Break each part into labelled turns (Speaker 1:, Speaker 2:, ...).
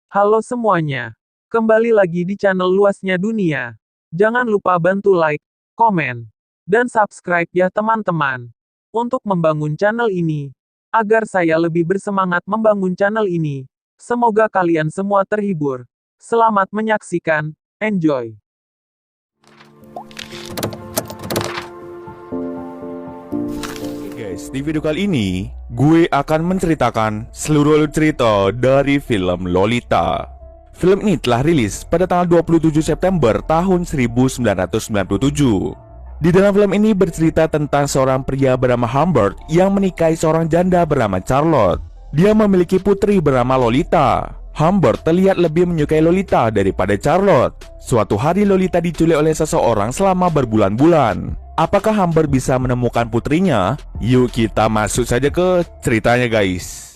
Speaker 1: Halo semuanya. Kembali lagi di channel Luasnya Dunia. Jangan lupa bantu like, komen, dan subscribe ya teman-teman. Untuk membangun channel ini. Agar saya lebih bersemangat membangun channel ini. Semoga kalian semua terhibur. Selamat menyaksikan. Enjoy.
Speaker 2: Guys, di video kali ini gue akan menceritakan seluruh cerita dari film Lolita. Film ini telah rilis pada tanggal 27 September tahun 1997. Di dalam film ini bercerita tentang seorang pria bernama Humbert yang menikahi seorang janda bernama Charlotte. Dia memiliki putri bernama Lolita. Humbert terlihat lebih menyukai Lolita daripada Charlotte. Suatu hari Lolita diculik oleh seseorang selama berbulan-bulan. Apakah Humbert bisa menemukan putrinya? Yuk kita masuk saja ke ceritanya guys.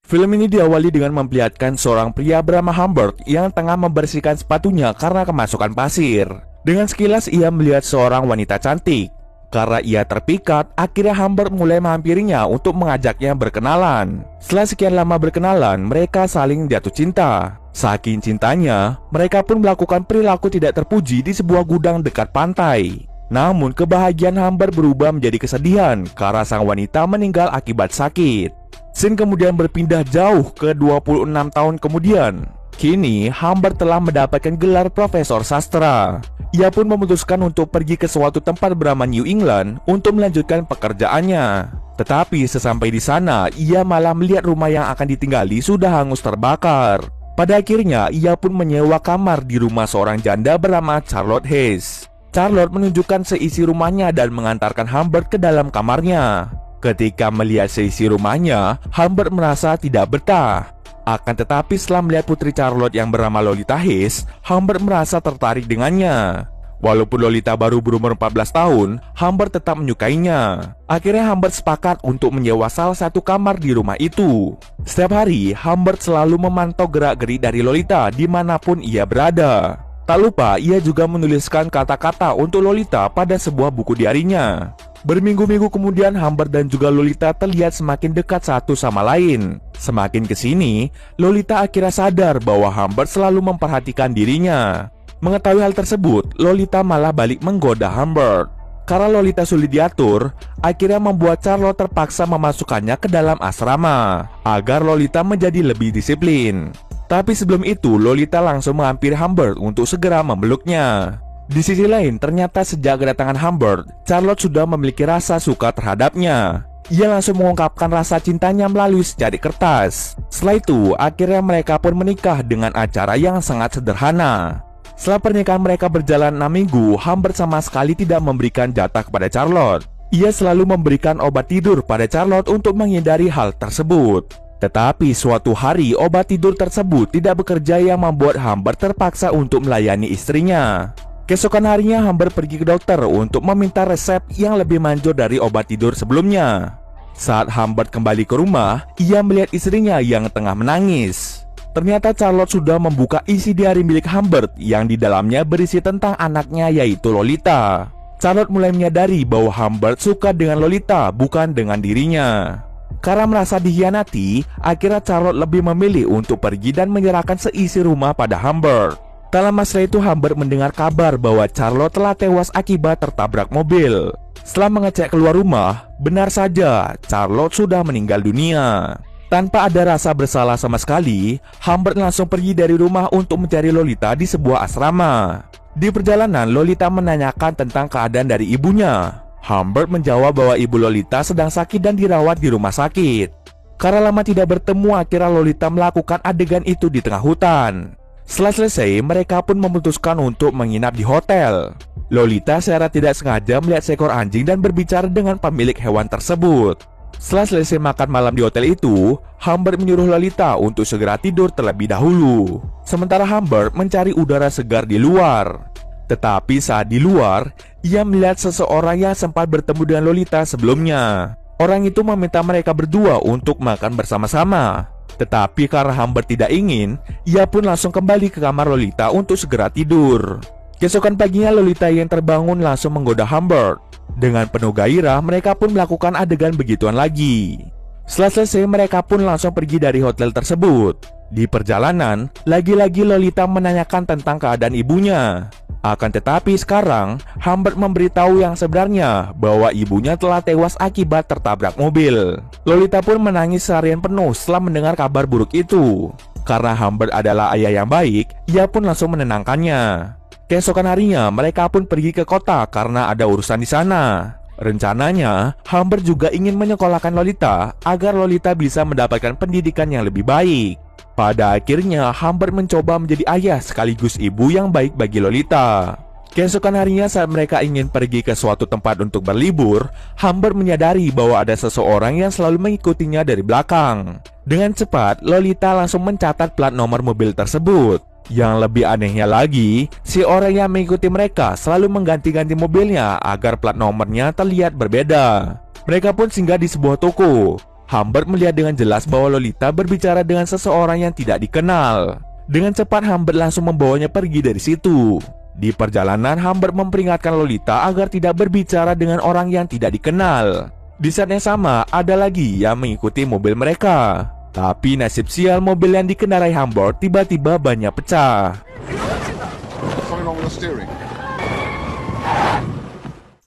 Speaker 2: Film ini diawali dengan memperlihatkan seorang pria bernama Humbert yang tengah membersihkan sepatunya karena kemasukan pasir. Dengan sekilas ia melihat seorang wanita cantik. Karena ia terpikat, akhirnya Humbert mulai menghampirinya untuk mengajaknya berkenalan. Setelah sekian lama berkenalan, mereka saling jatuh cinta. Saking cintanya, mereka pun melakukan perilaku tidak terpuji di sebuah gudang dekat pantai. Namun kebahagiaan Humbert berubah menjadi kesedihan karena sang wanita meninggal akibat sakit. Scene kemudian berpindah jauh ke 26 tahun kemudian. Kini Humbert telah mendapatkan gelar profesor sastra. Ia pun memutuskan untuk pergi ke suatu tempat bernama New England untuk melanjutkan pekerjaannya. Tetapi sesampai di sana, ia malah melihat rumah yang akan ditinggali sudah hangus terbakar. Pada akhirnya, ia pun menyewa kamar di rumah seorang janda bernama Charlotte Hayes. Charlotte menunjukkan seisi rumahnya dan mengantarkan Humbert ke dalam kamarnya. Ketika melihat seisi rumahnya, Humbert merasa tidak betah. Akan tetapi setelah melihat putri Charlotte yang bernama Lolita Hayes, Humbert merasa tertarik dengannya. Walaupun Lolita baru berumur 14 tahun, Humbert tetap menyukainya. Akhirnya Humbert sepakat untuk menyewa salah satu kamar di rumah itu. Setiap hari, Humbert selalu memantau gerak-gerik dari Lolita dimanapun ia berada. Tak lupa, ia juga menuliskan kata-kata untuk Lolita pada sebuah buku diarinya. Berminggu-minggu kemudian, Humbert dan juga Lolita terlihat semakin dekat satu sama lain. Semakin kesini, Lolita akhirnya sadar bahwa Humbert selalu memperhatikan dirinya. Mengetahui hal tersebut, Lolita malah balik menggoda Humbert. Karena Lolita sulit diatur, akhirnya membuat Charlotte terpaksa memasukkannya ke dalam asrama agar Lolita menjadi lebih disiplin. Tapi sebelum itu, Lolita langsung menghampiri Humbert untuk segera memeluknya. Di sisi lain, ternyata sejak kedatangan Humbert, Charlotte sudah memiliki rasa suka terhadapnya. Ia langsung mengungkapkan rasa cintanya melalui secari kertas. Setelah itu, akhirnya mereka pun menikah dengan acara yang sangat sederhana. Setelah pernikahan mereka berjalan 6 minggu, Humbert sama sekali tidak memberikan jatah kepada Charlotte. Ia selalu memberikan obat tidur pada Charlotte untuk menghindari hal tersebut. Tetapi suatu hari obat tidur tersebut tidak bekerja yang membuat Humbert terpaksa untuk melayani istrinya. Keesokan harinya Humbert pergi ke dokter untuk meminta resep yang lebih manjur dari obat tidur sebelumnya. Saat Humbert kembali ke rumah, ia melihat istrinya yang tengah menangis. Ternyata Charlotte sudah membuka isi diari milik Humbert yang di dalamnya berisi tentang anaknya yaitu Lolita. Charlotte mulai menyadari bahwa Humbert suka dengan Lolita bukan dengan dirinya. Karena merasa dikhianati, akhirnya Charlotte lebih memilih untuk pergi dan menyerahkan seisi rumah pada Humbert. Tak lama setelah itu Humbert mendengar kabar bahwa Charlotte telah tewas akibat tertabrak mobil. Setelah mengecek keluar rumah, benar saja Charlotte sudah meninggal dunia. Tanpa ada rasa bersalah sama sekali, Humbert langsung pergi dari rumah untuk mencari Lolita di sebuah asrama. Di perjalanan, Lolita menanyakan tentang keadaan dari ibunya. Humbert menjawab bahwa ibu Lolita sedang sakit dan dirawat di rumah sakit. Karena lama tidak bertemu, akhirnya Lolita melakukan adegan itu di tengah hutan. Setelah selesai, mereka pun memutuskan untuk menginap di hotel. Lolita secara tidak sengaja melihat seekor anjing dan berbicara dengan pemilik hewan tersebut. Setelah selesai makan malam di hotel itu, Humbert menyuruh Lolita untuk segera tidur terlebih dahulu. Sementara Humbert mencari udara segar di luar. Tetapi saat di luar, ia melihat seseorang yang sempat bertemu dengan Lolita sebelumnya. Orang itu meminta mereka berdua untuk makan bersama-sama. Tetapi karena Humbert tidak ingin, ia pun langsung kembali ke kamar Lolita untuk segera tidur. Keesokan paginya Lolita yang terbangun langsung menggoda Humbert. Dengan penuh gairah mereka pun melakukan adegan begituan lagi. Setelah selesai, mereka pun langsung pergi dari hotel tersebut. Di perjalanan, lagi-lagi Lolita menanyakan tentang keadaan ibunya. Akan tetapi sekarang, Humbert memberitahu yang sebenarnya bahwa ibunya telah tewas akibat tertabrak mobil. Lolita pun menangis seharian penuh setelah mendengar kabar buruk itu. Karena Humbert adalah ayah yang baik, ia pun langsung menenangkannya. Keesokan harinya, mereka pun pergi ke kota karena ada urusan di sana. Rencananya, Humbert juga ingin menyekolahkan Lolita agar Lolita bisa mendapatkan pendidikan yang lebih baik. Pada akhirnya, Humbert mencoba menjadi ayah sekaligus ibu yang baik bagi Lolita. Keesokan harinya saat mereka ingin pergi ke suatu tempat untuk berlibur, Humbert menyadari bahwa ada seseorang yang selalu mengikutinya dari belakang. Dengan cepat, Lolita langsung mencatat plat nomor mobil tersebut. Yang lebih anehnya lagi, si orang yang mengikuti mereka selalu mengganti-ganti mobilnya agar plat nomornya terlihat berbeda. Mereka pun singgah di sebuah toko. Humbert melihat dengan jelas bahwa Lolita berbicara dengan seseorang yang tidak dikenal. Dengan cepat Humbert langsung membawanya pergi dari situ. Di perjalanan, Humbert memperingatkan Lolita agar tidak berbicara dengan orang yang tidak dikenal. Di saat yang sama, ada lagi yang mengikuti mobil mereka. Tapi nasib sial, mobil yang dikendarai Humbert tiba-tiba bannya pecah.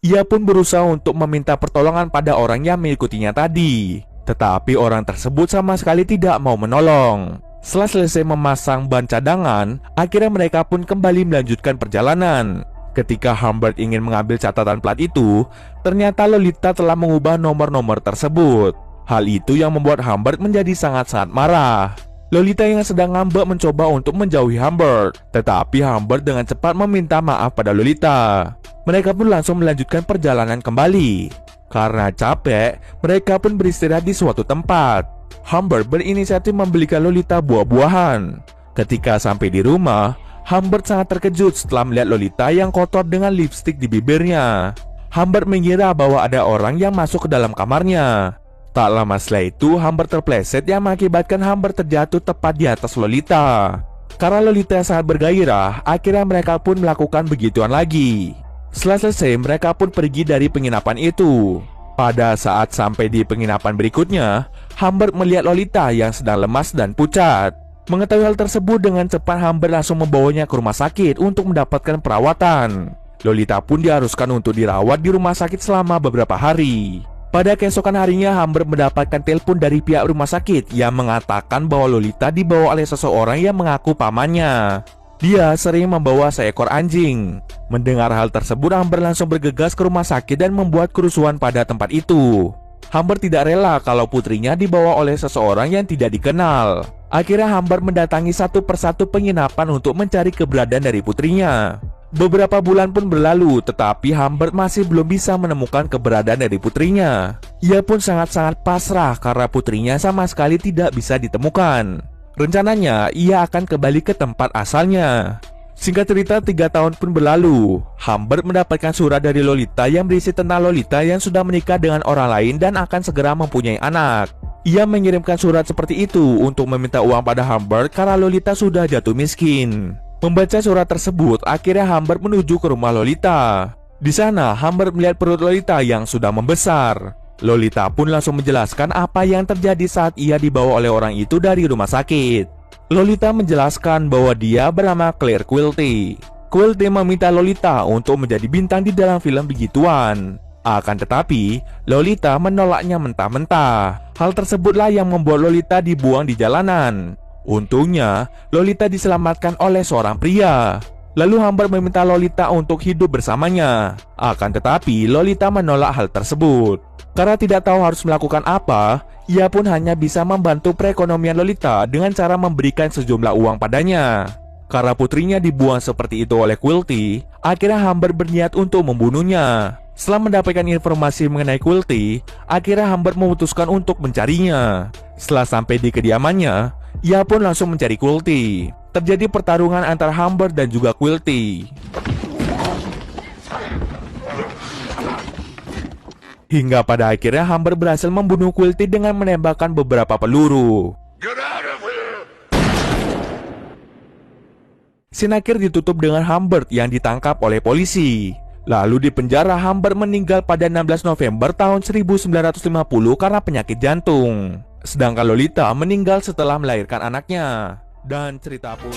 Speaker 2: Ia pun berusaha untuk meminta pertolongan pada orang yang mengikutinya tadi. Tetapi orang tersebut sama sekali tidak mau menolong. Setelah selesai memasang ban cadangan, akhirnya mereka pun kembali melanjutkan perjalanan. Ketika Humbert ingin mengambil catatan plat itu, ternyata Lolita telah mengubah nomor-nomor tersebut. Hal itu yang membuat Humbert menjadi sangat-sangat marah. Lolita yang sedang ngambek mencoba untuk menjauhi Humbert, tetapi Humbert dengan cepat meminta maaf pada Lolita. Mereka pun langsung melanjutkan perjalanan kembali. Karena capek, mereka pun beristirahat di suatu tempat. Humbert berinisiatif membelikan Lolita buah-buahan. Ketika sampai di rumah, Humbert sangat terkejut setelah melihat Lolita yang kotor dengan lipstik di bibirnya. Humbert mengira bahwa ada orang yang masuk ke dalam kamarnya. Tak lama setelah itu, Humbert terpleset yang mengakibatkan Humbert terjatuh tepat di atas Lolita. Karena Lolita sangat bergairah, akhirnya mereka pun melakukan begituan lagi. Setelah selesai, mereka pun pergi dari penginapan itu. Pada saat sampai di penginapan berikutnya, Humbert melihat Lolita yang sedang lemas dan pucat. Mengetahui hal tersebut, dengan cepat Humbert langsung membawanya ke rumah sakit untuk mendapatkan perawatan. Lolita pun diharuskan untuk dirawat di rumah sakit selama beberapa hari. Pada keesokan harinya, Humbert mendapatkan telepon dari pihak rumah sakit yang mengatakan bahwa Lolita dibawa oleh seseorang yang mengaku pamannya. Dia sering membawa seekor anjing. Mendengar hal tersebut, Humbert langsung bergegas ke rumah sakit dan membuat kerusuhan pada tempat itu. Humbert tidak rela kalau putrinya dibawa oleh seseorang yang tidak dikenal. Akhirnya Humbert mendatangi satu persatu penginapan untuk mencari keberadaan dari putrinya. Beberapa bulan pun berlalu, tetapi Humbert masih belum bisa menemukan keberadaan dari putrinya. Ia pun sangat-sangat pasrah karena putrinya sama sekali tidak bisa ditemukan. Rencananya, ia akan kembali ke tempat asalnya. Singkat cerita, 3 tahun pun berlalu. Humbert mendapatkan surat dari Lolita yang berisi tentang Lolita yang sudah menikah dengan orang lain dan akan segera mempunyai anak. Ia mengirimkan surat seperti itu untuk meminta uang pada Humbert karena Lolita sudah jatuh miskin. Membaca surat tersebut, akhirnya Humbert menuju ke rumah Lolita. Di sana, Humbert melihat perut Lolita yang sudah membesar. Lolita pun langsung menjelaskan apa yang terjadi saat ia dibawa oleh orang itu dari rumah sakit. Lolita menjelaskan bahwa dia bernama Claire Quilty. Quilty meminta Lolita untuk menjadi bintang di dalam film begituan. Akan tetapi, Lolita menolaknya mentah-mentah. Hal tersebutlah yang membuat Lolita dibuang di jalanan. Untungnya, Lolita diselamatkan oleh seorang pria. Lalu Humbert meminta Lolita untuk hidup bersamanya. Akan tetapi, Lolita menolak hal tersebut. Karena tidak tahu harus melakukan apa, ia pun hanya bisa membantu perekonomian Lolita dengan cara memberikan sejumlah uang padanya. Karena putrinya dibuang seperti itu oleh Quilty, akhirnya Humbert berniat untuk membunuhnya. Setelah mendapatkan informasi mengenai Quilty, akhirnya Humbert memutuskan untuk mencarinya. Setelah sampai di kediamannya, ia pun langsung mencari Quilty. Terjadi pertarungan antara Humbert dan juga Quilty. Hingga pada akhirnya Humbert berhasil membunuh Quilty dengan menembakkan beberapa peluru. Scene akhir ditutup dengan Humbert yang ditangkap oleh polisi. Lalu di penjara, Humbert meninggal pada 16 November tahun 1950 karena penyakit jantung. Sedangkan Lolita meninggal setelah melahirkan anaknya. Dan cerita pun